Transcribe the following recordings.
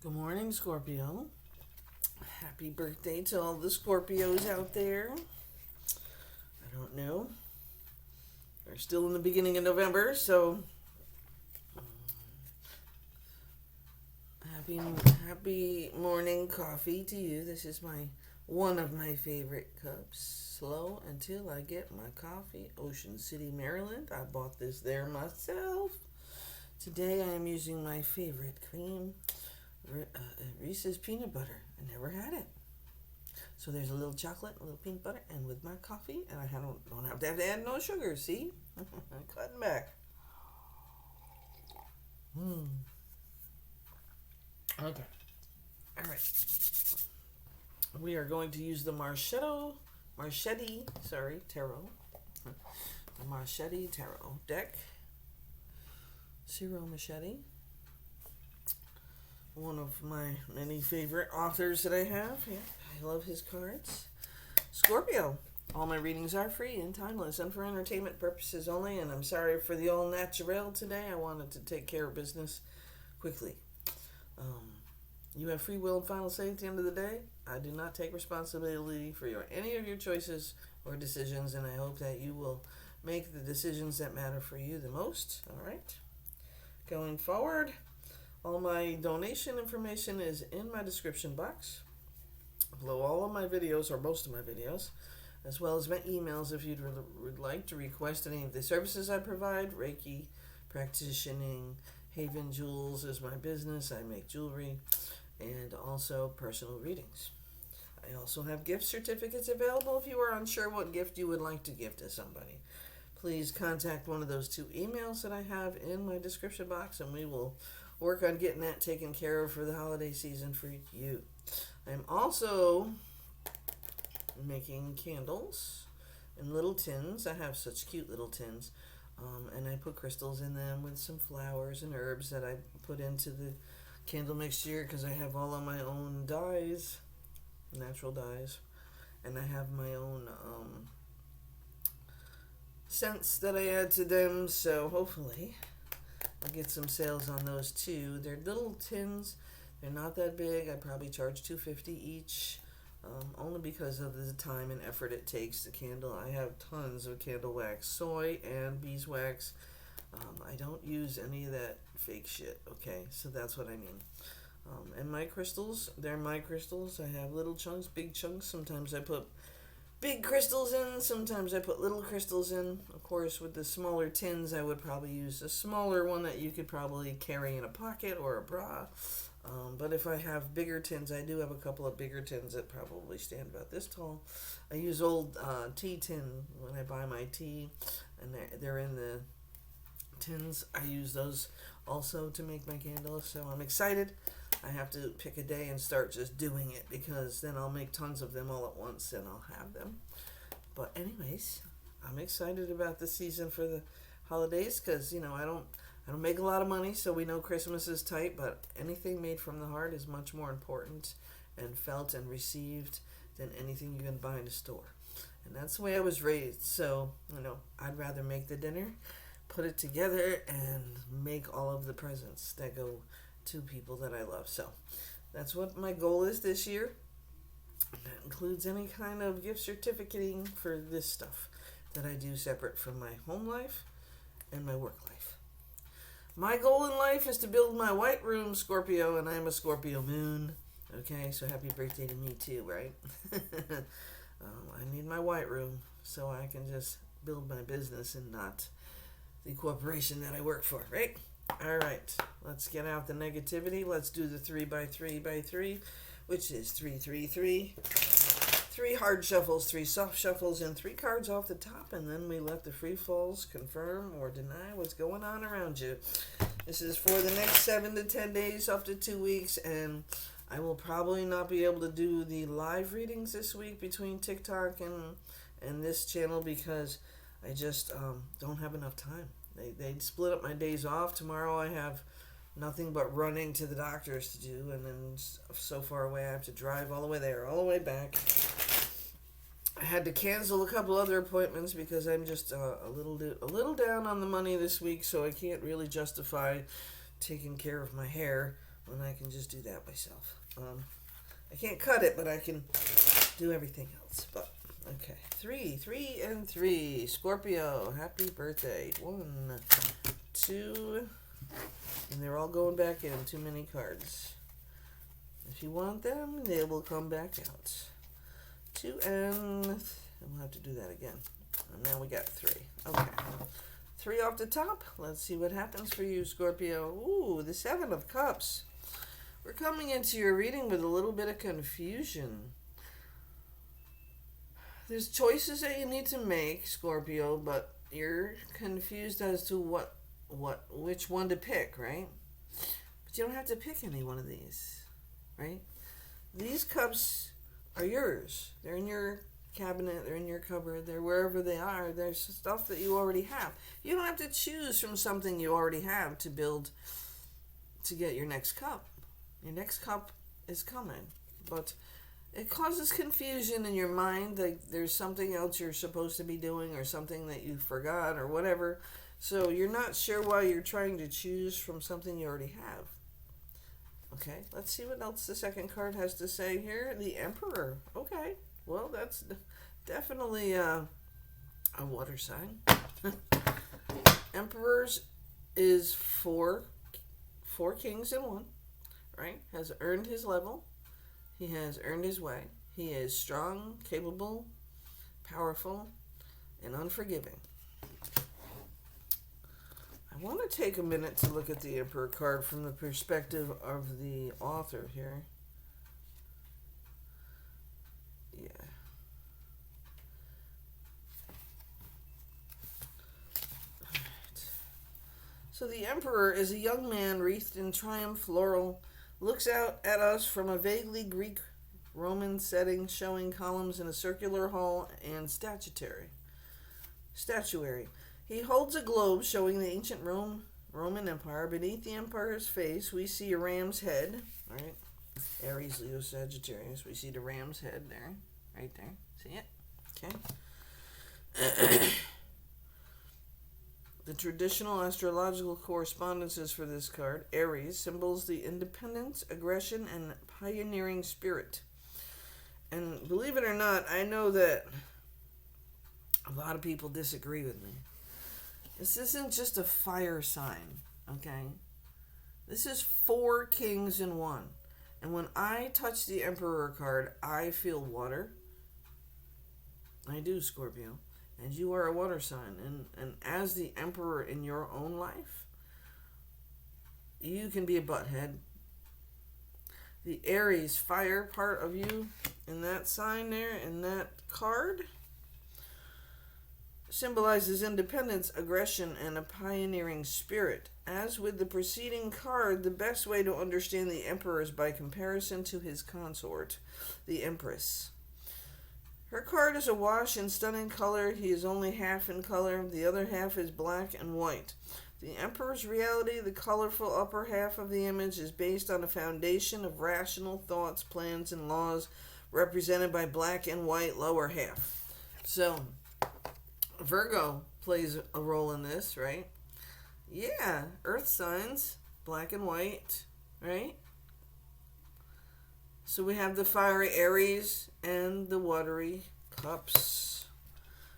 Good morning, Scorpio. Happy birthday to all the Scorpios out there. I don't know. We're still in the beginning of November, so happy morning coffee to you. This is one of my favorite cups. Slow until I get my coffee. Ocean City, Maryland. I bought this there myself. Today I am using my favorite cream, Reese's peanut butter. I never had it. So there's a little chocolate, a little peanut butter, and with my coffee, and I don't have to add no sugar, see? I'm cutting back. Okay. All right. We are going to use the Marchetti Tarot. The Marchetti Tarot deck. Ciro Marchetti. One of my many favorite authors that I have. Yeah, I love his cards. Scorpio. All my readings are free and timeless and for entertainment purposes only, and I'm sorry for the all natural today. I wanted to take care of business quickly. You have free will and final say at the end of the day. I do not take responsibility for any of your choices or decisions, and I hope that you will make the decisions that matter for you the most. All right. Going forward, all my donation information is in my description box. Below all of my videos, or most of my videos, as well as my emails if you would like to request any of the services I provide. Reiki, practicing, Haven Jewels is my business. I make jewelry and also personal readings. I also have gift certificates available if you are unsure what gift you would like to give to somebody. Please contact one of those two emails that I have in my description box, and we will work on getting that taken care of for the holiday season for you. I'm also making candles in little tins. I have such cute little tins, and I put crystals in them with some flowers and herbs that I put into the candle mixture because I have all of my own dyes, natural dyes, and I have my own scents that I add to them, so hopefully I'll get some sales on those too. They're little tins. They're not that big. I probably charge $2.50 each, only because of the time and effort it takes. The candle, I have tons of candle wax, soy and beeswax. I don't use any of that fake shit, okay? So that's what I mean. And my crystals, they're my crystals. I have little chunks, big chunks. Sometimes I put big crystals in, sometimes I put little crystals in. Of course, with the smaller tins, I would probably use a smaller one that you could probably carry in a pocket or a bra. But if I have bigger tins, I do have a couple of bigger tins that probably stand about this tall. I use old tea tin when I buy my tea, and they're in the tins. I use those also to make my candles, so I'm excited. I have to pick a day and start just doing it, because then I'll make tons of them all at once and I'll have them. But anyways, I'm excited about the season for the holidays, because I don't make a lot of money, so we know Christmas is tight, but anything made from the heart is much more important and felt and received than anything you can buy in a store. And that's the way I was raised. So I'd rather make the dinner, put it together, and make all of the presents that go to people that I love. So that's what my goal is this year. That includes any kind of gift certificating for this stuff that I do separate from my home life and my work life. My goal in life is to build my white room, Scorpio, and I'm a Scorpio moon. Okay, so happy birthday to me too, right? I need my white room so I can just build my business and not the corporation that I work for, right? All right, let's get out the negativity. Let's do the 3x3x3, which is 333. 3 hard shuffles, 3 soft shuffles, and 3 cards off the top, and then we let the free falls confirm or deny what's going on around you. This is for the next 7 to 10 days, up to 2 weeks, and I will probably not be able to do the live readings this week between TikTok and this channel, because I just don't have enough time. They split up my days off. Tomorrow I have nothing but running to the doctors to do, and then so far away I have to drive all the way there, all the way back. I had to cancel a couple other appointments because I'm just a little down on the money this week, so I can't really justify taking care of my hair when I can just do that myself. I can't cut it, but I can do everything else. But okay, 3 and 3. Scorpio, happy birthday. 1, 2, and they're all going back in. Too many cards. If you want them, they will come back out. 2 and we'll have to do that again. And now we got 3. Okay. 3 off the top. Let's see what happens for you, Scorpio. Ooh, the 7 of Cups. We're coming into your reading with a little bit of confusion. There's choices that you need to make, Scorpio, but you're confused as to which one to pick, right? But you don't have to pick any one of these, right? These cups are yours. They're in your cabinet, they're in your cupboard, they're wherever they are. There's stuff that you already have. You don't have to choose from something you already have to build to get your next cup. Your next cup is coming, but it causes confusion in your mind, like there's something else you're supposed to be doing or something that you forgot or whatever. So you're not sure why you're trying to choose from something you already have. Okay, let's see what else the second card has to say here. The Emperor. Okay, well, that's definitely a water sign. Emperors is four kings in one, right? Has earned his level. He has earned his way. He is strong, capable, powerful, and unforgiving. I want to take a minute to look at the Emperor card from the perspective of the author here. Yeah. Alright. So the Emperor is a young man wreathed in triumph laurel, looks out at us from a vaguely Greek-Roman setting showing columns in a circular hall and statuary. He holds a globe showing the ancient Roman Empire. Beneath the empire's face, we see a ram's head. All right, Aries, Leo, Sagittarius. We see the ram's head there, right there. See it? Okay. The traditional astrological correspondences for this card, Aries, symbols the independence, aggression, and pioneering spirit. And believe it or not, I know that a lot of people disagree with me. This isn't just a fire sign, okay? This is 4 kings in one. And when I touch the Emperor card, I feel water. I do, Scorpio. And you are a water sign. And as the Emperor in your own life, you can be a butthead. The Aries fire part of you in that sign there, in that card, symbolizes independence, aggression, and a pioneering spirit. As with the preceding card, the best way to understand the Emperor is by comparison to his consort, the Empress. Her card is awash in stunning color. He is only half in color. The other half is black and white. The Emperor's reality, the colorful upper half of the image, is based on a foundation of rational thoughts, plans, and laws, represented by black and white lower half. So, Virgo plays a role in this, right? Yeah, earth signs, black and white, right? So we have the fiery Aries and the watery Cups.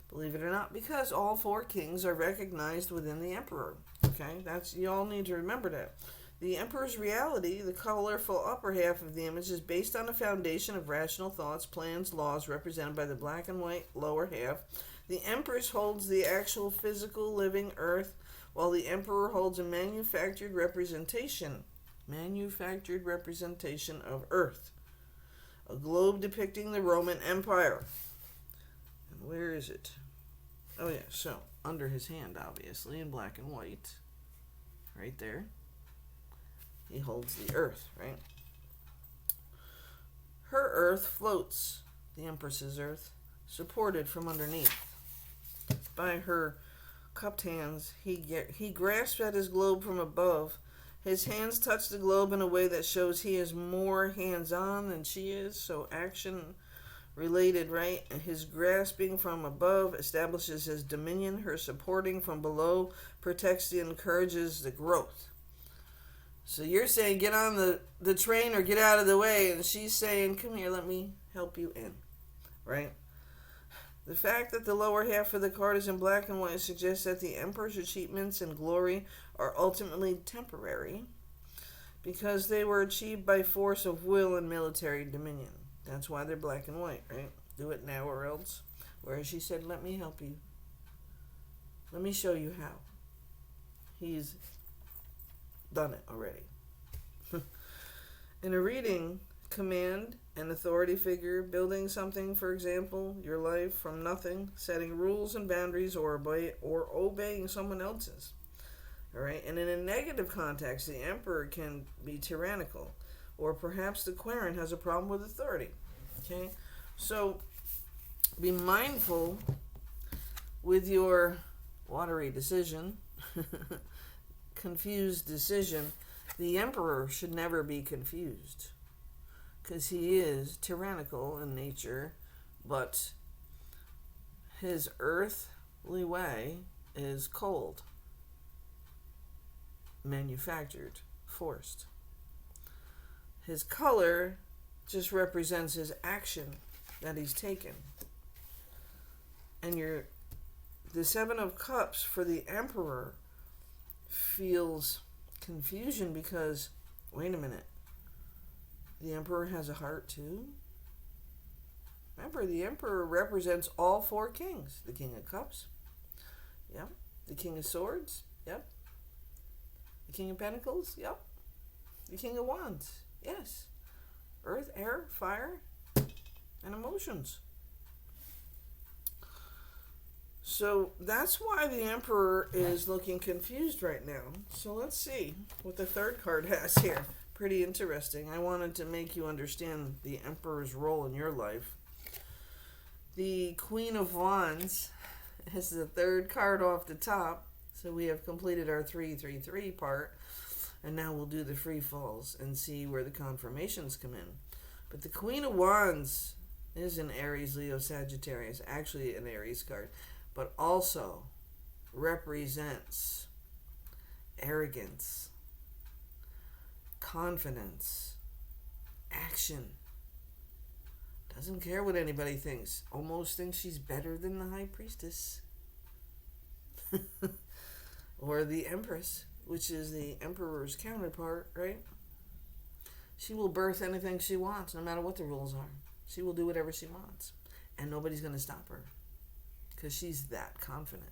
Believe it or not, because all 4 kings are recognized within the Emperor. Okay, you all need to remember that. The Emperor's reality, the colorful upper half of the image, is based on a foundation of rational thoughts, plans, laws, represented by the black and white lower half. The Empress holds the actual physical living earth, while the Emperor holds a manufactured representation of earth. A globe depicting the Roman Empire. And where is it? Oh yeah, so under his hand, obviously, in black and white. Right there. He holds the earth, right? Her earth floats, the Empress's earth, supported from underneath. By her cupped hands, he grasps at his globe from above. His hands touch the globe in a way that shows he is more hands-on than she is, so action-related, right? And his grasping from above establishes his dominion. Her supporting from below protects and encourages the growth. So you're saying get on the train or get out of the way, and she's saying, come here, let me help you in, right? The fact that the lower half of the card is in black and white suggests that the Emperor's achievements and glory are ultimately temporary because they were achieved by force of will and military dominion. That's why they're black and white, right? Do it now or else. Whereas she said, let me help you. Let me show you how. He's done it already. In a reading, command, an authority figure, building something, for example, your life from nothing, setting rules and boundaries, or obeying someone else's. All right, and in a negative context, the Emperor can be tyrannical, or perhaps the Querent has a problem with authority. Okay, so be mindful with your watery decision, confused decision. The Emperor should never be confused, because he is tyrannical in nature, but his earthly way is cold, manufactured, forced. His color just represents his action that he's taken. And the Seven of Cups for the Emperor feels confusion because, wait a minute, the Emperor has a heart too? Remember, the Emperor represents all four kings. The King of Cups, yep. The King of Swords, yep. The King of Pentacles, yep. The King of Wands, yes. Earth, air, fire, and emotions. So that's why the Emperor is looking confused right now. So let's see what the third card has here. Pretty interesting. I wanted to make you understand the Emperor's role in your life. The Queen of Wands is the third card off the top. So we have completed our 333 part. And now we'll do the free falls and see where the confirmations come in. But the Queen of Wands is an Aries, Leo, Sagittarius. Actually an Aries card. But also represents arrogance, confidence, action. Doesn't care what anybody thinks. Almost thinks she's better than the High Priestess. Or the Empress, which is the Emperor's counterpart, right? She will birth anything she wants, no matter what the rules are. She will do whatever she wants. And nobody's going to stop her. Because she's that confident.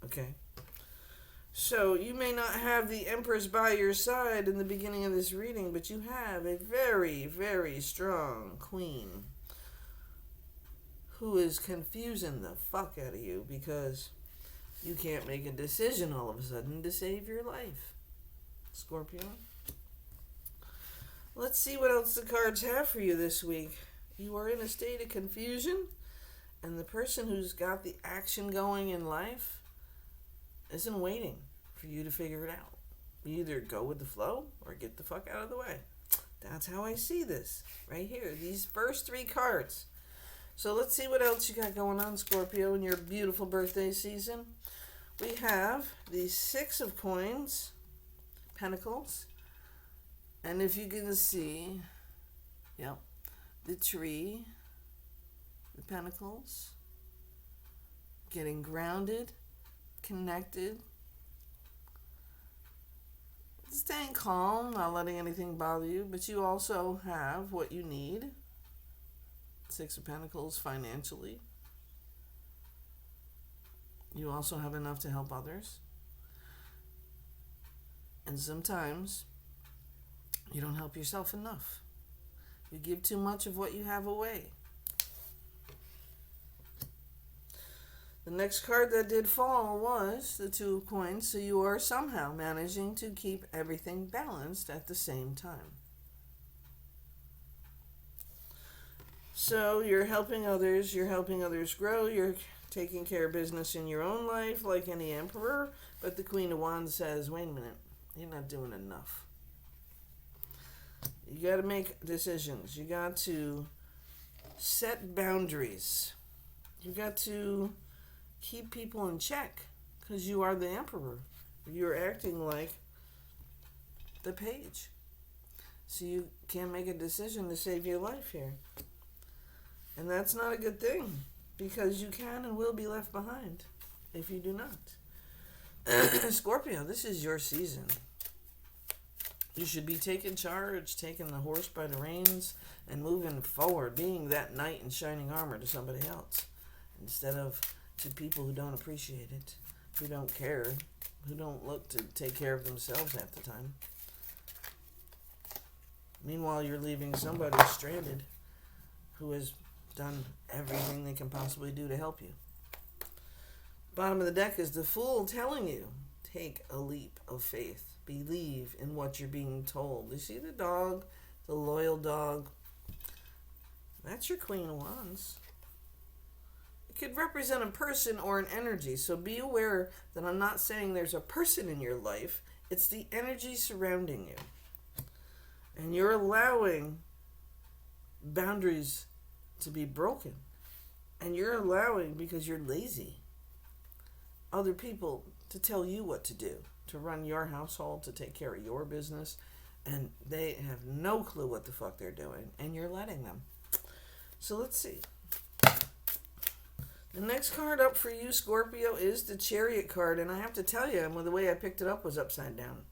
Okay? So, you may not have the Empress by your side in the beginning of this reading, but you have a very, very strong queen who is confusing the fuck out of you because you can't make a decision all of a sudden to save your life. Scorpio. Let's see what else the cards have for you this week. You are in a state of confusion, and the person who's got the action going in life isn't waiting for you to figure it out. You either go with the flow or get the fuck out of the way. That's how I see this right here. These first three cards. So let's see what else you got going on, Scorpio, in your beautiful birthday season. We have the Six of Coins, Pentacles. And if you can see, yep, the tree, the Pentacles, getting grounded, connected, staying calm, not letting anything bother you, but you also have what you need. Six of Pentacles financially. You also have enough to help others. And sometimes you don't help yourself enough. You give too much of what you have away. The next card that did fall was the Two of Coins, so you are somehow managing to keep everything balanced at the same time. So you're helping others grow, you're taking care of business in your own life like any emperor, but the Queen of Wands says, wait a minute, you're not doing enough. You got to make decisions. You got to set boundaries. You got to keep people in check because you are the emperor. You're acting like the page. So you can't make a decision to save your life here. And that's not a good thing, because you can and will be left behind if you do not. Scorpio, this is your season. You should be taking charge, taking the horse by the reins, and moving forward, being that knight in shining armor to somebody else, instead of to people who don't appreciate it, who don't care, who don't look to take care of themselves half the time. Meanwhile, you're leaving somebody stranded who has done everything they can possibly do to help you. Bottom of the deck is the Fool telling you, take a leap of faith. Believe in what you're being told. You see the dog, the loyal dog? That's your Queen of Wands. It could represent a person or an energy, so be aware that I'm not saying there's a person in your life. It's the energy surrounding you. And you're allowing boundaries to be broken. And you're allowing, because you're lazy, other people to tell you what to do, to run your household, to take care of your business, and they have no clue what the fuck they're doing, and you're letting them. So let's see. The next card up for you, Scorpio, is the Chariot card, and I have to tell you, the way I picked it up was upside down.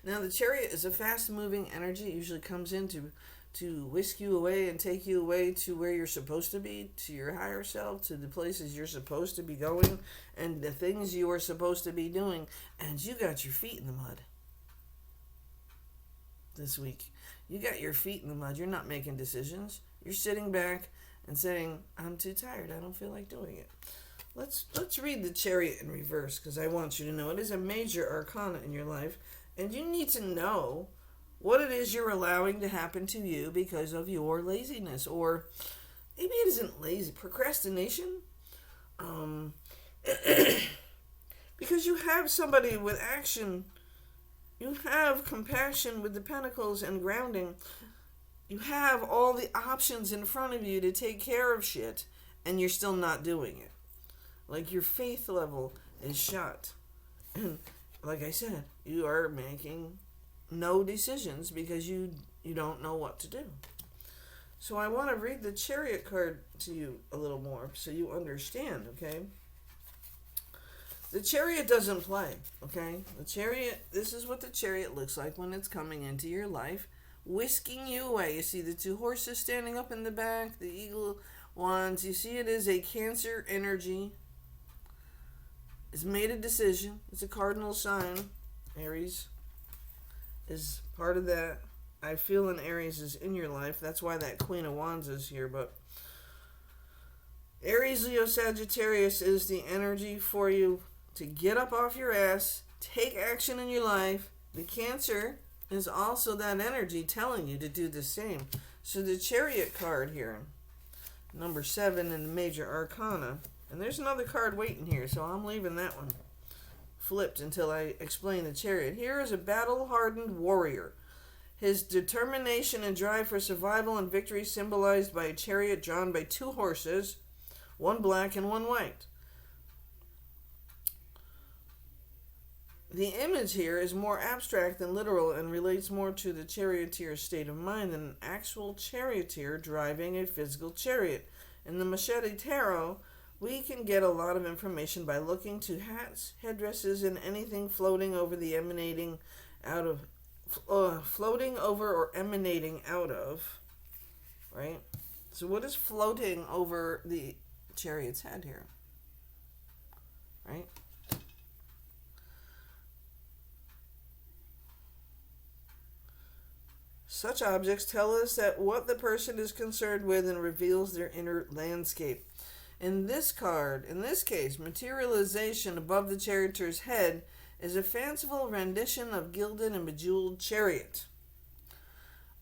Now, the Chariot is a fast-moving energy. It usually comes in to whisk you away and take you away to where you're supposed to be, to your higher self, to the places you're supposed to be going, and the things you are supposed to be doing, and you got your feet in the mud this week. You got your feet in the mud. You're not making decisions. You're sitting back and saying, I'm too tired. I don't feel like doing it. Let's read the Chariot in reverse, because I want you to know it is a major arcana in your life, and you need to know what it is you're allowing to happen to you because of your laziness, or maybe it isn't lazy, procrastination. Because you have somebody with action, you have compassion with the pentacles and grounding. You have all the options in front of you to take care of shit, and you're still not doing it. Like, your faith level is shot. And like I said, you are making no decisions because you don't know what to do. So I want to read the Chariot card to you a little more so you understand, okay? The Chariot doesn't play, okay? The Chariot, this is what the Chariot looks like when it's coming into your life, whisking you away. You see the two horses standing up in the back, the eagle wands. You see it is a Cancer energy. It's made a decision. It's a cardinal sign. Aries is part of that. I feel an Aries is in your life. That's why that Queen of Wands is here. But Aries, Leo, Sagittarius is the energy for you to get up off your ass, take action in your life. The Cancer is also that energy telling you to do the same. So the Chariot card here, number 7 in the major arcana. And there's another card waiting here, so I'm leaving that one flipped until I explain the Chariot. Here is a battle-hardened warrior. His determination and drive for survival and victory symbolized by a chariot drawn by two horses, one black and one white. The image here is more abstract than literal and relates more to the charioteer's state of mind than an actual charioteer driving a physical chariot. In the Machete Tarot, we can get a lot of information by looking to hats, headdresses, and anything floating over the emanating out of, floating over or emanating out of, right? So what is floating over the chariot's head here, right? Such objects tell us that what the person is concerned with and reveals their inner landscape. In this card, in this case, materialization above the charioteer's head is a fanciful rendition of gilded and bejeweled chariot.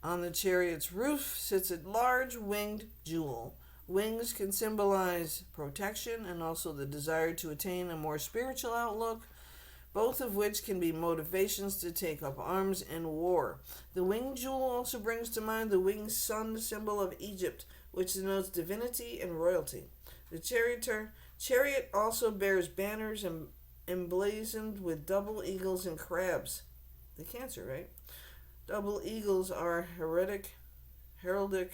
On the chariot's roof sits a large winged jewel. Wings can symbolize protection and also the desire to attain a more spiritual outlook, both of which can be motivations to take up arms in war. The winged jewel also brings to mind the winged sun, symbol of Egypt, which denotes divinity and royalty. The chariot also bears banners emblazoned with double eagles and crabs. the Cancer, right? Double eagles are heraldic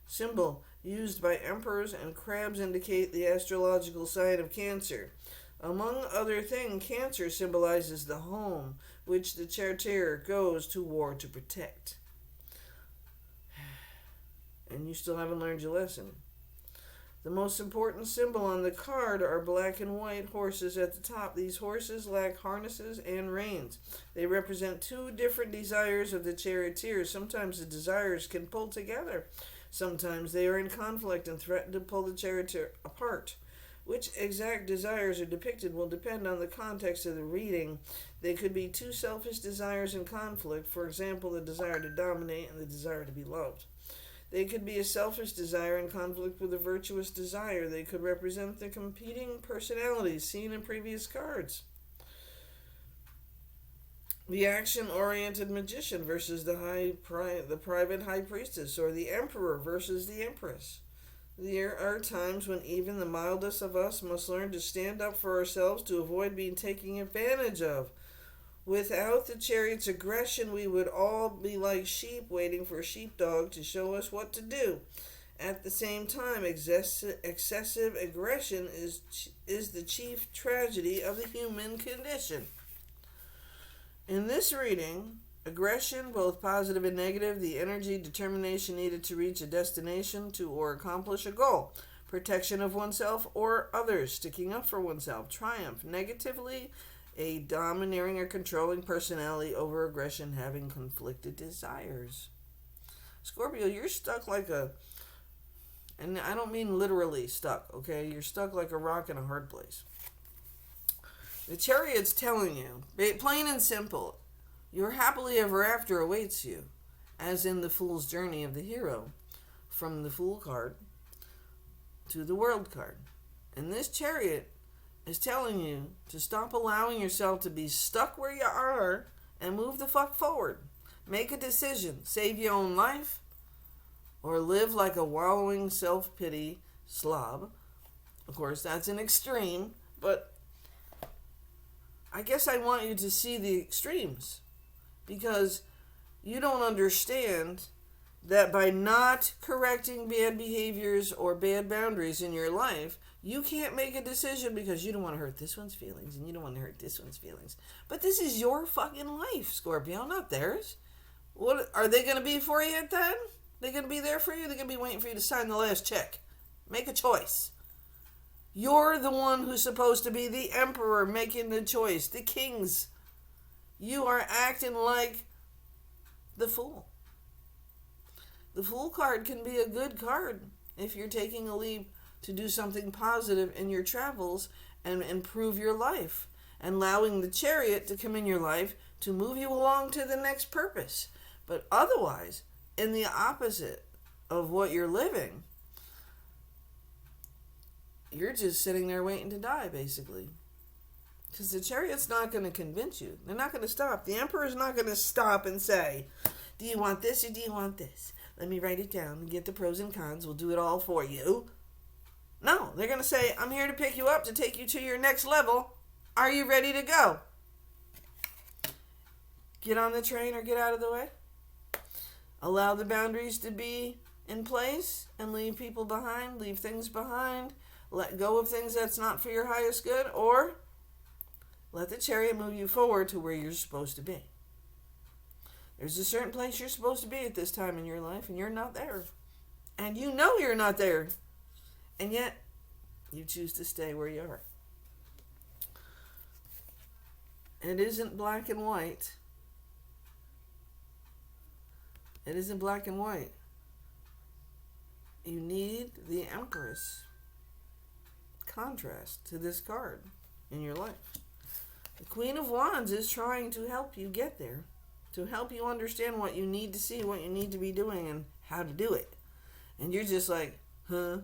symbol used by emperors, and crabs indicate the astrological sign of Cancer. Among other things, Cancer symbolizes the home, which the charioteer goes to war to protect. And you still haven't learned your lesson. The most important symbol on the card are black and white horses at the top. These horses lack harnesses and reins. They represent two different desires of the charioteer. Sometimes the desires can pull together. Sometimes they are in conflict and threaten to pull the charioteer apart. Which exact desires are depicted will depend on the context of the reading. They could be two selfish desires in conflict, for example, the desire to dominate and the desire to be loved. They could be a selfish desire in conflict with a virtuous desire. They could represent the competing personalities seen in previous cards. The action-oriented magician versus the private high priestess, or the emperor versus the empress. There are times when even the mildest of us must learn to stand up for ourselves to avoid being taken advantage of. Without the chariot's aggression, we would all be like sheep waiting for a sheepdog to show us what to do. At the same time, excessive aggression is the chief tragedy of the human condition. In this reading, aggression, both positive and negative, the energy, determination needed to reach a destination or accomplish a goal, protection of oneself or others, sticking up for oneself, triumph, negatively, a domineering or controlling personality over aggression, having conflicted desires. Scorpio, you're stuck like and I don't mean literally stuck, okay? You're stuck like a rock in a hard place. The Chariot's telling you, plain and simple, your happily ever after awaits you, as in the Fool's Journey of the hero, from the Fool card to the World card. And this Chariot is telling you to stop allowing yourself to be stuck where you are and move the fuck forward. Make a decision. Save your own life or live like a wallowing self-pity slob. Of course, that's an extreme, but I guess I want you to see the extremes because you don't understand that by not correcting bad behaviors or bad boundaries in your life, you can't make a decision because you don't want to hurt this one's feelings and you don't want to hurt this one's feelings. But this is your fucking life, Scorpio, not theirs. What are they going to be for you then? They're going to be there for you? They're going to be waiting for you to sign the last check. Make a choice. You're the one who's supposed to be the emperor making the choice, the kings. You are acting like the Fool. The Fool card can be a good card if you're taking a leap to do something positive in your travels and improve your life, and allowing the Chariot to come in your life to move you along to the next purpose. But otherwise, in the opposite of what you're living, you're just sitting there waiting to die, basically. Because the Chariot's not going to convince you. They're not going to stop. The Emperor's not going to stop and say, do you want this or do you want this? Let me write it down and get the pros and cons. We'll do it all for you. No, they're going to say, I'm here to pick you up to take you to your next level. Are you ready to go? Get on the train or get out of the way. Allow the boundaries to be in place and leave people behind, leave things behind. Let go of things that's not for your highest good, or let the Chariot move you forward to where you're supposed to be. There's a certain place you're supposed to be at this time in your life, and you're not there. And you know you're not there. And yet, you choose to stay where you are. It isn't black and white. It isn't black and white. You need the Empress contrast to this card in your life. The Queen of Wands is trying to help you get there, to help you understand what you need to see, what you need to be doing, and how to do it. And you're just like, huh?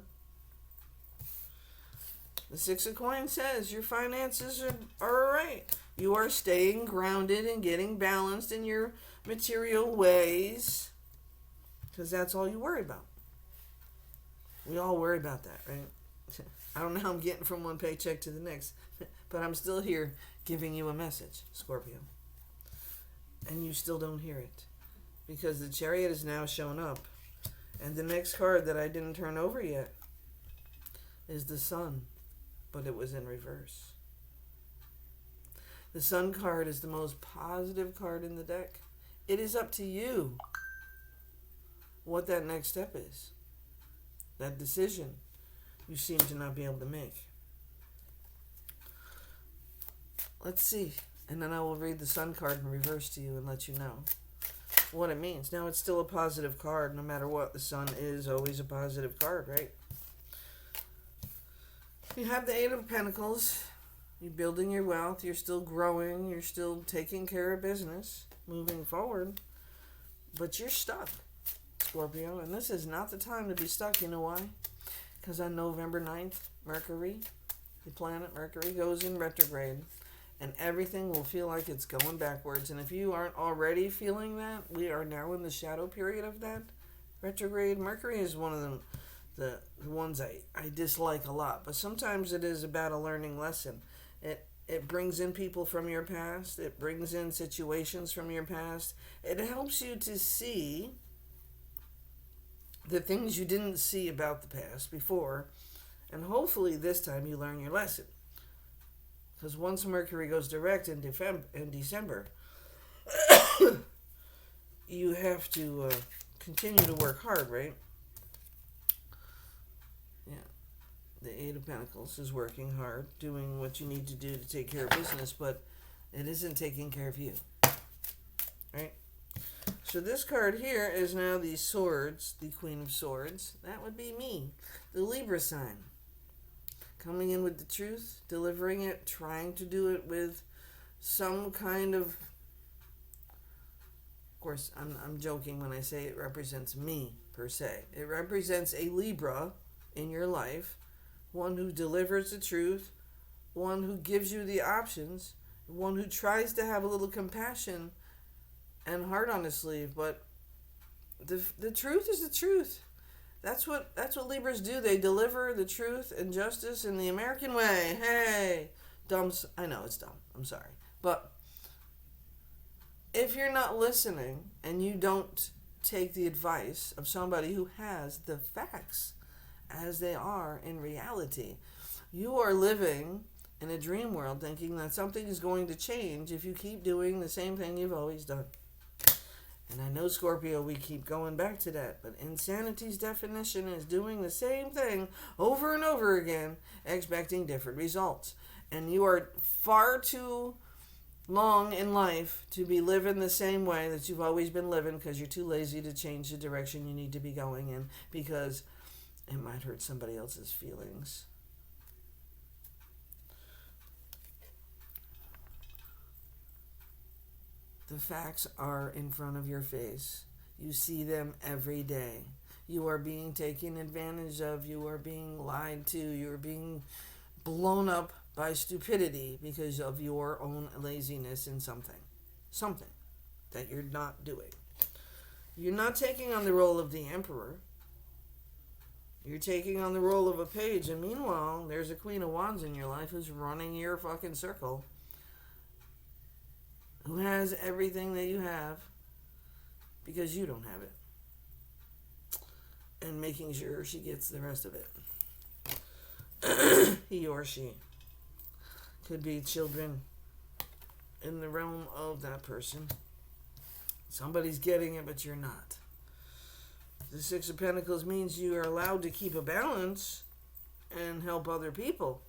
The Six of Coins says your finances are all right. You are staying grounded and getting balanced in your material ways because that's all you worry about. We all worry about that, right? I don't know how I'm getting from one paycheck to the next, but I'm still here giving you a message, Scorpio. and you still don't hear it. Because the Chariot has now shown up. And the next card that I didn't turn over yet is the Sun, but it was in reverse. The Sun card is the most positive card in the deck. It is up to you what that next step is. That decision you seem to not be able to make. Let's see. And then I will read the Sun card in reverse to you and let you know what it means. Now, it's still a positive card. No matter what, the Sun is always a positive card, right? You have the Eight of Pentacles. You're building your wealth. You're still growing. You're still taking care of business, moving forward. But you're stuck, Scorpio. And this is not the time to be stuck. You know why? Because on November 9th, Mercury, the planet Mercury, goes in retrograde. And everything will feel like it's going backwards. And if you aren't already feeling that, we are now in the shadow period of that retrograde. Mercury is one of the ones I dislike a lot. But sometimes it is about a learning lesson. It brings in people from your past. It brings in situations from your past. It helps you to see the things you didn't see about the past before. And hopefully this time you learn your lesson. Because once Mercury goes direct in December, you have to continue to work hard, right? Yeah. The Eight of Pentacles is working hard, doing what you need to do to take care of business, but it isn't taking care of you, right? So this card here is now the Swords, the Queen of Swords. That would be me, the Libra sign. Coming in with the truth, delivering it, trying to do it with some kind of course, I'm joking when I say it represents me, per se. It represents a Libra in your life, one who delivers the truth, one who gives you the options, one who tries to have a little compassion and heart on his sleeve, but the truth is the truth. That's what Libras do. They deliver the truth and justice in the American way. Hey, dumb. I know it's dumb. I'm sorry. But if you're not listening and you don't take the advice of somebody who has the facts as they are in reality, you are living in a dream world thinking that something is going to change if you keep doing the same thing you've always done. And I know, Scorpio, we keep going back to that, but insanity's definition is doing the same thing over and over again, expecting different results. And you are far too long in life to be living the same way that you've always been living because you're too lazy to change the direction you need to be going in because it might hurt somebody else's feelings. The facts are in front of your face. You see them every day. You are being taken advantage of. You are being lied to. You are being blown up by stupidity because of your own laziness in something that you're not doing. You're not taking on the role of the emperor. You're taking on the role of a page. And meanwhile, there's a Queen of Wands in your life who's running your fucking circle, who has everything that you have because you don't have it, and making sure she gets the rest of it. He or she could be children in the realm of that person. Somebody's getting it, but you're not. The Six of Pentacles means you are allowed to keep a balance and help other people.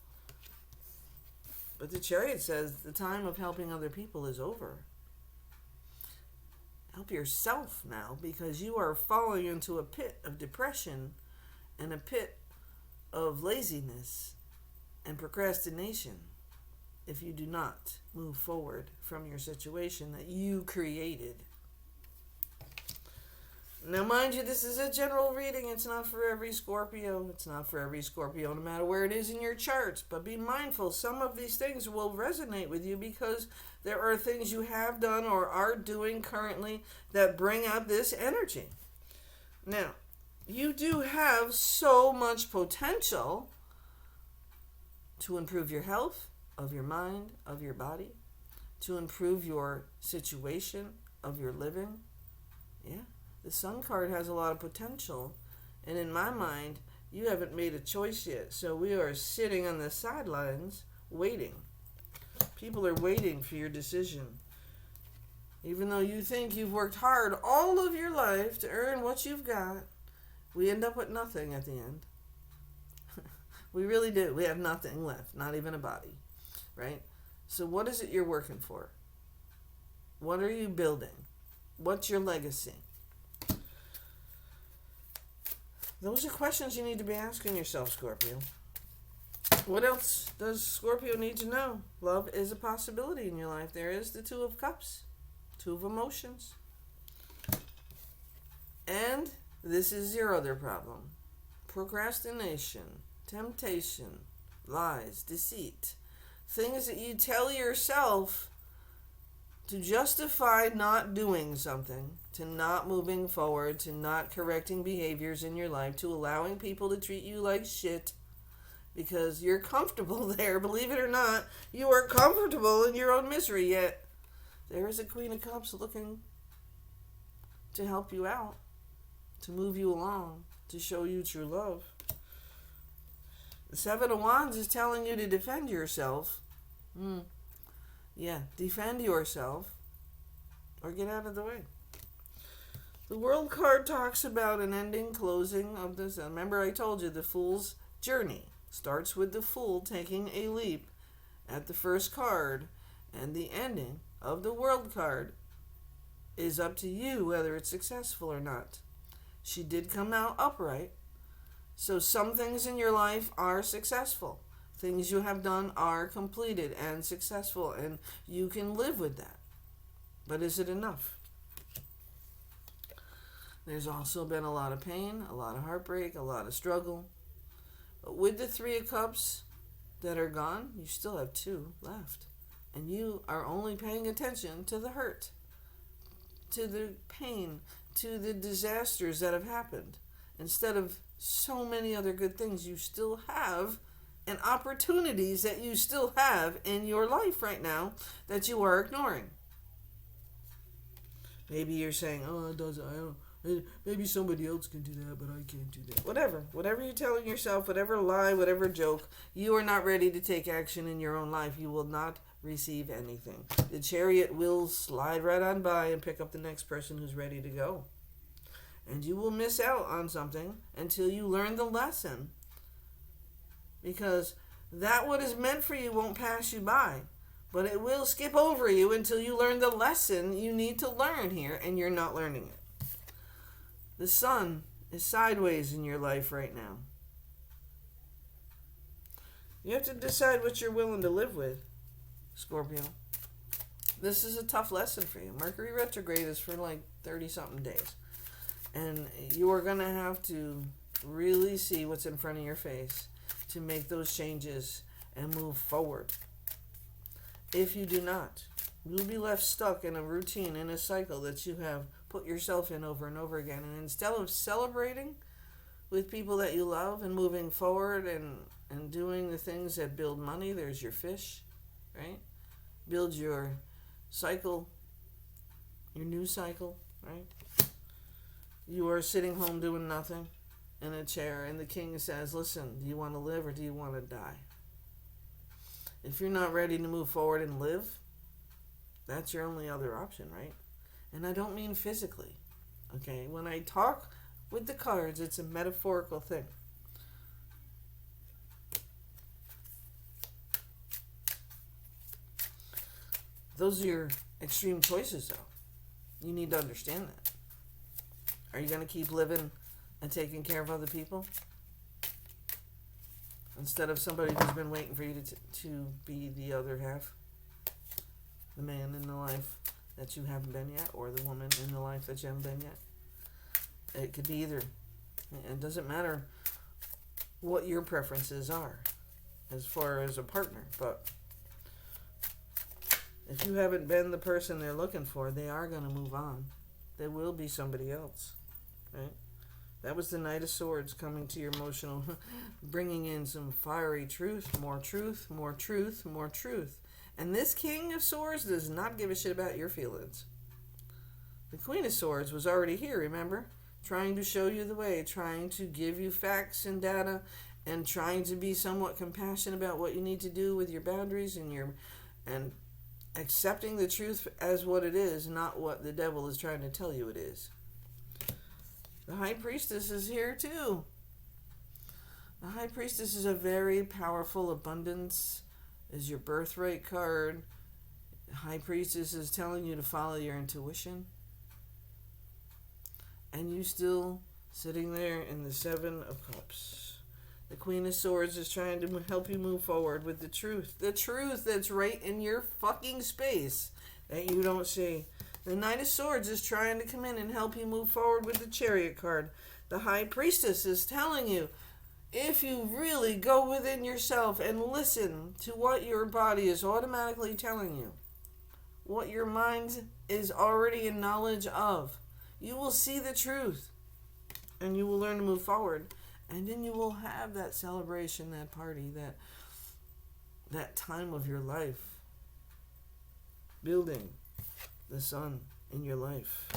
But the Chariot says the time of helping other people is over. Help yourself now, because you are falling into a pit of depression and a pit of laziness and procrastination if you do not move forward from your situation that you created. Now, mind you, this is a general reading. It's not for every Scorpio. It's not for every Scorpio, no matter where it is in your charts. But be mindful, some of these things will resonate with you because there are things you have done or are doing currently that bring out this energy. Now, you do have so much potential to improve your health, of your mind, of your body, to improve your situation of your living. Yeah, the Sun card has a lot of potential. And in my mind, you haven't made a choice yet. So we are sitting on the sidelines waiting. People are waiting for your decision. Even though you think you've worked hard all of your life to earn what you've got, we end up with nothing at the end. We really do. We have nothing left, not even a body, right? So what is it you're working for? What are you building? What's your legacy? Those are questions you need to be asking yourself, Scorpio. What else does Scorpio need to know? Love is a possibility in your life. There is the Two of Cups, Two of Emotions. And this is your other problem. Procrastination, temptation, lies, deceit. Things that you tell yourself to justify not doing something, to not moving forward, to not correcting behaviors in your life, to allowing people to treat you like shit because you're comfortable there. Believe it or not, you are comfortable in your own misery, yet there is a Queen of Cups looking to help you out, to move you along, to show you true love. The Seven of Wands is telling you to defend yourself. Yeah, defend yourself or get out of the way. The World card talks about an ending, closing of this. Remember I told you the Fool's journey starts with the Fool taking a leap at the first card, and the ending of the World card is up to you whether it's successful or not. She did come out upright, so some things in your life are successful. Things you have done are completed and successful, and you can live with that. But is it enough? There's also been a lot of pain, a lot of heartbreak, a lot of struggle. But with the Three of Cups that are gone, you still have two left. And you are only paying attention to the hurt, to the pain, to the disasters that have happened, instead of so many other good things you still have and opportunities that you still have in your life right now that you are ignoring. Maybe you're saying, oh, it doesn't, I don't, maybe somebody else can do that, but I can't do that. Whatever you're telling yourself, whatever lie, whatever joke, you are not ready to take action in your own life. You will not receive anything. The Chariot will slide right on by and pick up the next person who's ready to go. And you will miss out on something until you learn the lesson. Because that what is meant for you won't pass you by. But it will skip over you until you learn the lesson you need to learn here, and you're not learning it. The Sun is sideways in your life right now. You have to decide what you're willing to live with, Scorpio. This is a tough lesson for you. Mercury retrograde is for like 30-something days. And you are going to have to really see what's in front of your face to make those changes and move forward. If you do not, you'll be left stuck in a routine, in a cycle that you have put yourself in over and over again. And instead of celebrating with people that you love and moving forward and doing the things that build money, there's your fish, right? Build your cycle, your new cycle, right? You are sitting home doing nothing in a chair, and the king says, listen, do you want to live or do you want to die? If you're not ready to move forward and live, that's your only other option, right? And I don't mean physically, okay? When I talk with the cards, it's a metaphorical thing. Those are your extreme choices, though. You need to understand that. Are you going to keep living and taking care of other people instead of somebody who's been waiting for you to be the other half? The man in the life that you haven't been yet, or the woman in the life that you haven't been yet. It could be either. It doesn't matter what your preferences are as far as a partner, but if you haven't been the person they're looking for, they are going to move on. There will be somebody else, right? That was the Knight of Swords coming to your emotional, bringing in some fiery truth, more truth, more truth, more truth. And this King of Swords does not give a shit about your feelings. The Queen of Swords was already here, remember? Trying to show you the way, trying to give you facts and data, and trying to be somewhat compassionate about what you need to do with your boundaries and accepting the truth as what it is, not what the devil is trying to tell you it is. The High Priestess is here too. The High Priestess is a very powerful abundance, is your birthright card. The High Priestess is telling you to follow your intuition. And you still sitting there in the Seven of Cups. The Queen of Swords is trying to help you move forward with the truth. The truth that's right in your fucking space that you don't see. The Knight of Swords is trying to come in and help you move forward with the Chariot card. The High Priestess is telling you, if you really go within yourself and listen to what your body is automatically telling you, what your mind is already in knowledge of, you will see the truth and you will learn to move forward. And then you will have that celebration, that party, that time of your life, building the sun in your life.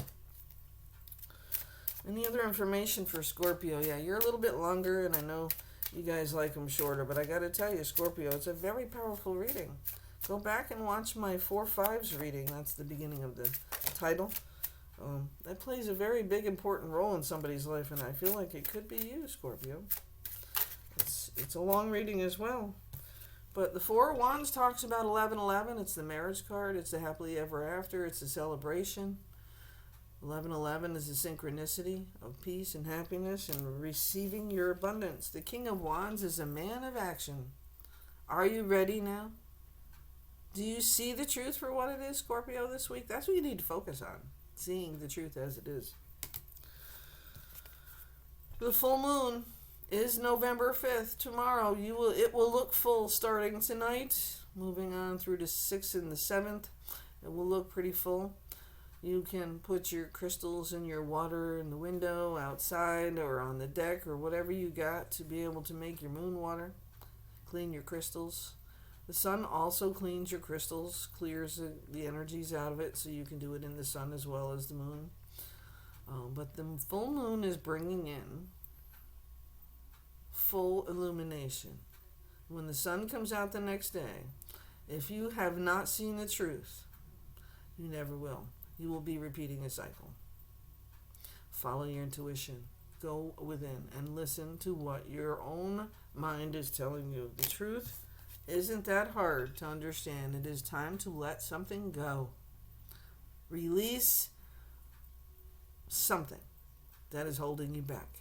Any other information for Scorpio? Yeah, you're a little bit longer, and I know you guys like them shorter, but I got to tell you, Scorpio, it's a very powerful reading. Go back and watch my 4/5s reading. That's the beginning of the title. That plays a very big, important role in somebody's life, and I feel like it could be you, Scorpio. It's a long reading as well. But the Four of Wands talks about 11:11. It's the marriage card. It's the happily ever after. It's a celebration. 11:11 is the synchronicity of peace and happiness and receiving your abundance. The King of Wands is a man of action. Are you ready now? Do you see the truth for what it is, Scorpio, this week? That's what you need to focus on. Seeing the truth as it is. The full moon is November 5th. Tomorrow it will look full starting tonight, moving on through the 6th and the 7th. It will look pretty full. You can put your crystals in your water in the window, outside, or on the deck, or whatever you got to be able to make your moon water. Clean your crystals. The sun also cleans your crystals, clears the energies out of it, so you can do it in the sun as well as the moon. But the full moon is bringing in full illumination. When the sun comes out the next day, if you have not seen the truth, you never will. You will be repeating a cycle. Follow your intuition. Go within and listen to what your own mind is telling you. The truth isn't that hard to understand. It is time to let something go. Release something that is holding you back.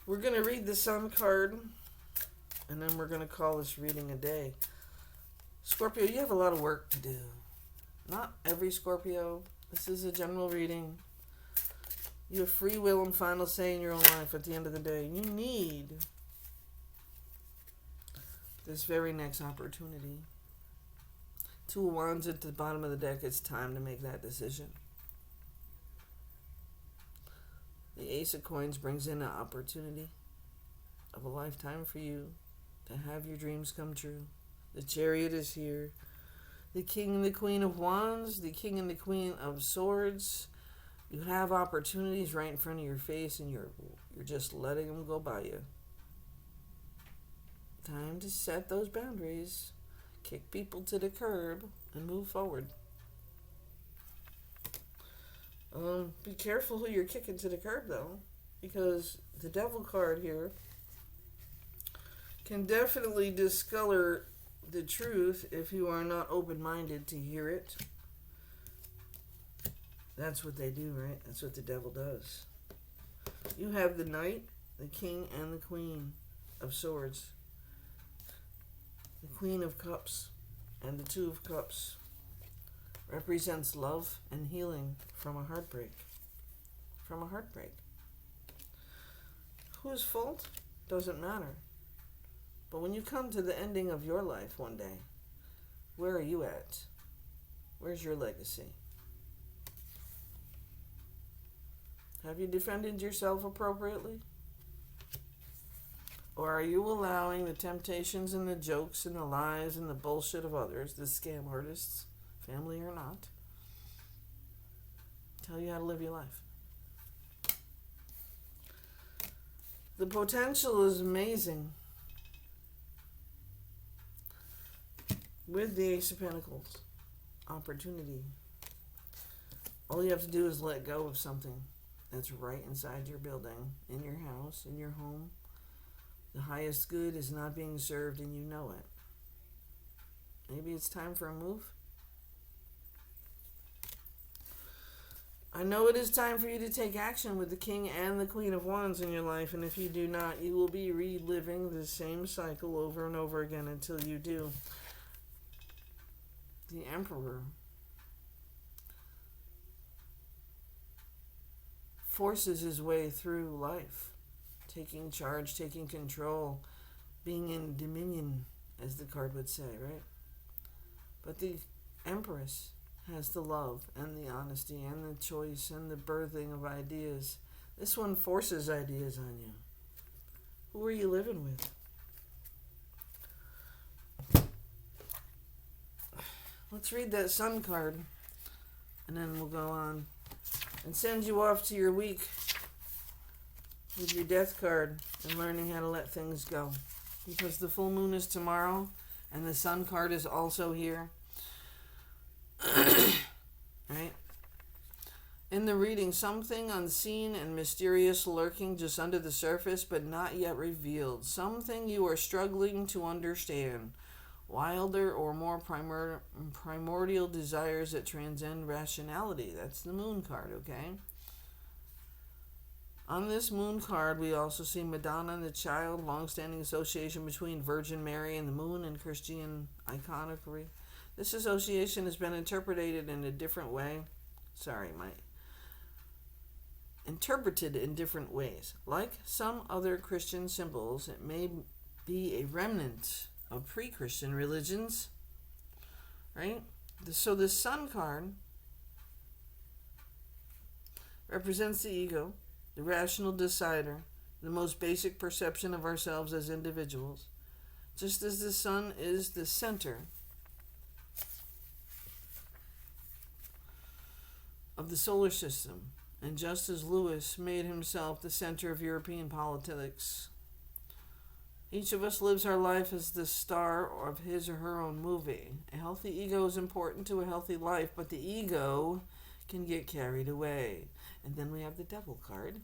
We're going to read the Sun card, and then we're going to call this reading a day. Scorpio, you have a lot of work to do. Not every Scorpio. This is a general reading. You have free will and final say in your own life at the end of the day. You need this very next opportunity. Two of Wands at the bottom of the deck. It's time to make that decision. The Ace of Coins brings in an opportunity of a lifetime for you to have your dreams come true. The Chariot is here. The King and the Queen of Wands. The King and the Queen of Swords. You have opportunities right in front of your face, and you're just letting them go by you. Time to set those boundaries, kick people to the curb, and move forward. Be careful who you're kicking to the curb, though, because the Devil card here can definitely discolor the truth if you are not open-minded to hear it. That's what they do, right? That's what the devil does. You have the Knight, the King, and the Queen of Swords. The Queen of Cups and the Two of Cups represents love and healing from a heartbreak. From a heartbreak. Whose fault? Doesn't matter. But when you come to the ending of your life one day, where are you at? Where's your legacy? Have you defended yourself appropriately? Or are you allowing the temptations and the jokes and the lies and the bullshit of others, the scam artists, family or not, tell you how to live your life? The potential is amazing with the Ace of Pentacles. Opportunity. All you have to do is let go of something that's right inside your building, in your house, in your home. The highest good is not being served and you know it. Maybe it's time for a move. I know it is time for you to take action with the King and the Queen of Wands in your life, and if you do not, you will be reliving the same cycle over and over again until you do. The Emperor forces his way through life, taking charge, taking control, being in dominion, as the card would say, right? But the Empress has the love and the honesty and the choice and the birthing of ideas. This one forces ideas on you. Who are you living with? Let's read that Sun card, and then we'll go on and send you off to your week with your Death card and learning how to let things go. Because the full moon is tomorrow, and the Sun card is also here. Right? In the reading, something unseen and mysterious lurking just under the surface, but not yet revealed. Something you are struggling to understand. Wilder or more primordial desires that transcend rationality. That's the Moon card, okay? On this Moon card, we also see Madonna and the Child, long-standing association between Virgin Mary and the Moon in Christian iconography. This association has been interpreted in a different way. Interpreted in different ways. Like some other Christian symbols, it may be a remnant of pre-Christian religions, right? So the Sun card represents the ego, the rational decider, the most basic perception of ourselves as individuals. Just as the Sun is the center of the solar system, and just as Lewis made himself the center of European politics, each of us lives our life as the star of his or her own movie. A healthy ego is important to a healthy life, but the ego can get carried away. And then we have the Devil card,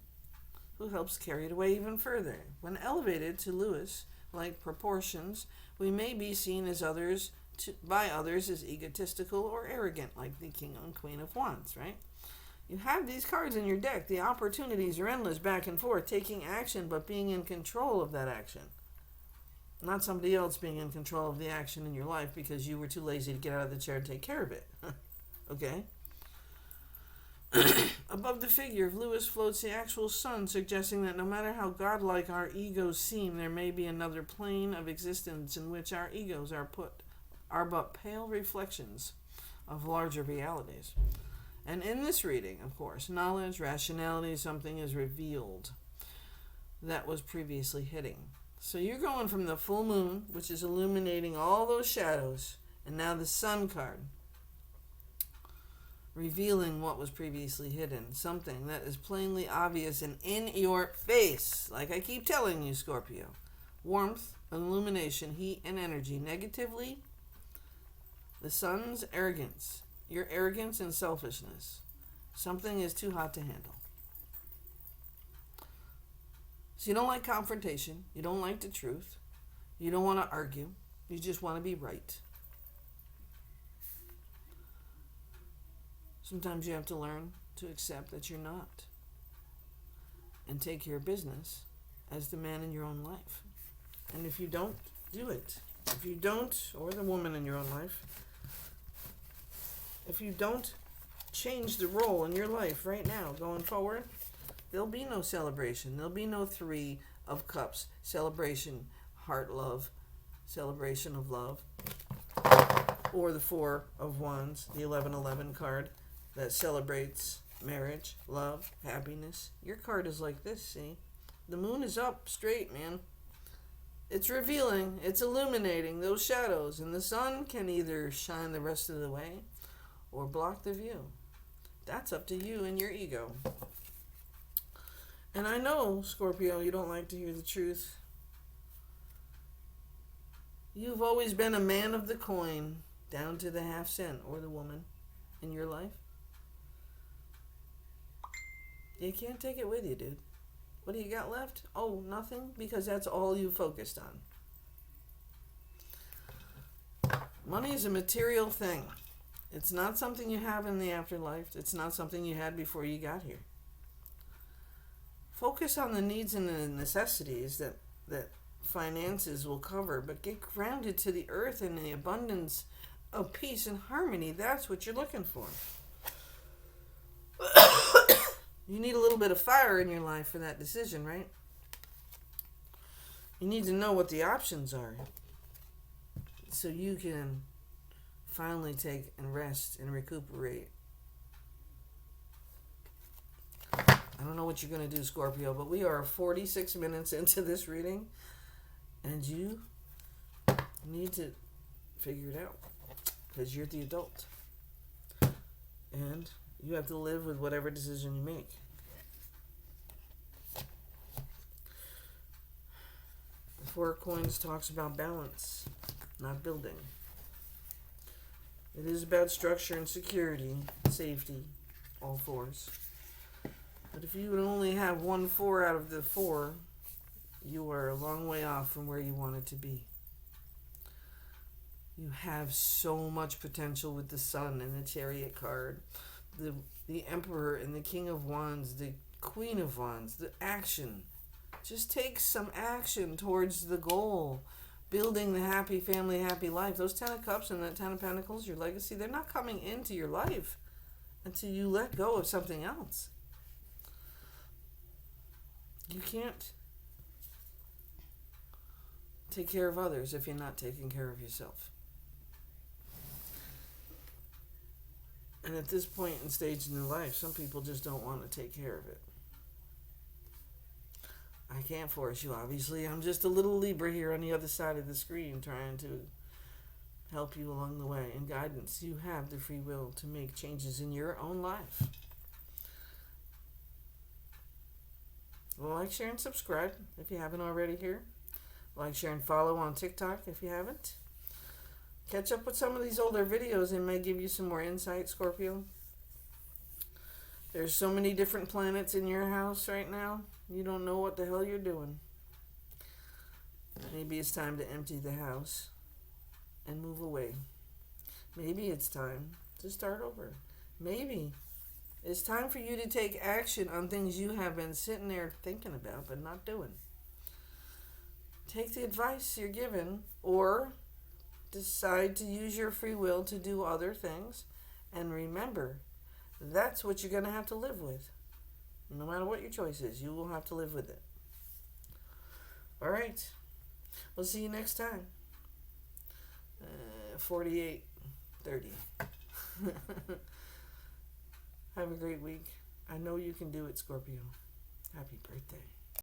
who helps carry it away even further. When elevated to Lewis-like proportions, we may be seen as by others as egotistical or arrogant, like the King and Queen of Wands, right? You have these cards in your deck. The opportunities are endless, back and forth, taking action, but being in control of that action. Not somebody else being in control of the action in your life because you were too lazy to get out of the chair and take care of it. Okay? Above the figure of Lewis floats the actual sun, suggesting that no matter how godlike our egos seem, there may be another plane of existence in which our egos are but pale reflections of larger realities. And in this reading, of course, knowledge, rationality, something is revealed that was previously hidden. So you're going from the full moon, which is illuminating all those shadows, and now the Sun card, revealing what was previously hidden, something that is plainly obvious and in your face. Like I keep telling you, Scorpio. Warmth, illumination, heat, and energy. Negatively, the Sun's arrogance. Your arrogance and selfishness. Something is too hot to handle. So you don't like confrontation. You don't like the truth. You don't want to argue. You just want to be right. Sometimes you have to learn to accept that you're not. And take your business as the man in your own life. And if you don't, do it. If you don't, or the woman in your own life, if you don't change the role in your life right now, going forward, there'll be no celebration. There'll be no 3 of Cups. Celebration, heart, love, celebration of love. Or the 4 of Wands, the 1111 card that celebrates marriage, love, happiness. Your card is like this, see? The moon is up straight, man. It's revealing, it's illuminating those shadows, and the sun can either shine the rest of the way or block the view. That's up to you and your ego. And I know, Scorpio, you don't like to hear the truth. You've always been a man of the coin, down to the half cent, or the woman in your life. You can't take it with you, dude. What do you got left? Oh, nothing? Because that's all you focused on. Money is a material thing. It's not something you have in the afterlife. It's not something you had before you got here. Focus on the needs and the necessities that finances will cover, but get grounded to the earth and the abundance of peace and harmony. That's what you're looking for. You need a little bit of fire in your life for that decision, right? You need to know what the options are so you can finally take and rest and recuperate. I don't know what you're going to do, Scorpio, but we are 46 minutes into this reading, and you need to figure it out because you're the adult. And you have to live with whatever decision you make. The Four of Coins talks about balance, not building. It is about structure and security, safety, all fours. But if you would only have 1 4 out of the 4, you are a long way off from where you wanted to be. You have so much potential with the Sun and the Chariot card, the Emperor and the King of Wands, the Queen of Wands, the action. Just take some action towards the goal, building the happy family, happy life. Those 10 of Cups and that 10 of Pentacles, your legacy, they're not coming into your life until you let go of something else. You can't take care of others if you're not taking care of yourself. And at this point and stage in their life, some people just don't want to take care of it. I can't force you, obviously. I'm just a little Libra here on the other side of the screen trying to help you along the way. And guidance, you have the free will to make changes in your own life. Well, like, share, and subscribe if you haven't already here. Like, share, and follow on TikTok if you haven't. Catch up with some of these older videos and may give you some more insight, Scorpio. There's so many different planets in your house right now. You don't know what the hell you're doing. Maybe it's time to empty the house and move away. Maybe it's time to start over. Maybe it's time for you to take action on things you have been sitting there thinking about but not doing. Take the advice you're given or decide to use your free will to do other things. And remember, that's what you're going to have to live with. No matter what your choice is, you will have to live with it. All right. We'll see you next time. 48:30. Have a great week. I know you can do it, Scorpio. Happy birthday.